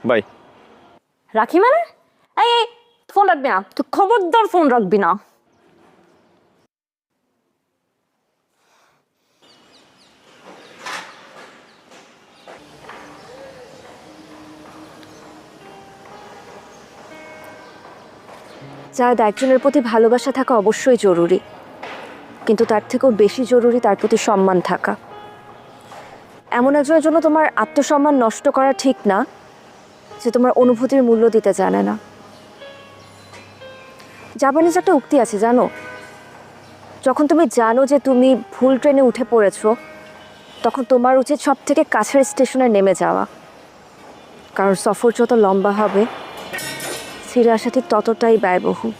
By. রাখি মানে? এই ফোন রাখবি না, তুই খবরদার ফোন রাখবি না। যার একজনের প্রতি ভালোবাসা থাকা অবশ্যই জরুরি, কিন্তু তার থেকেও বেশি জরুরি তার প্রতি সম্মান থাকা। এমন একজনের জন্য তোমার আত্মসম্মান নষ্ট করা ঠিক না যে তোমার অনুভূতির মূল্য দিতে জানে না। জাপানিজ একটা উক্তি আছে জানো, যখন তুমি জানো যে তুমি ভুল ট্রেনে উঠে পড়েছো, তখন তোমার উচিত সব থেকে কাছের স্টেশনে নেমে যাওয়া, কারণ সফর যত লম্বা হবে ফিরে আসা ঠিক ততটাই ব্যয়বহুল।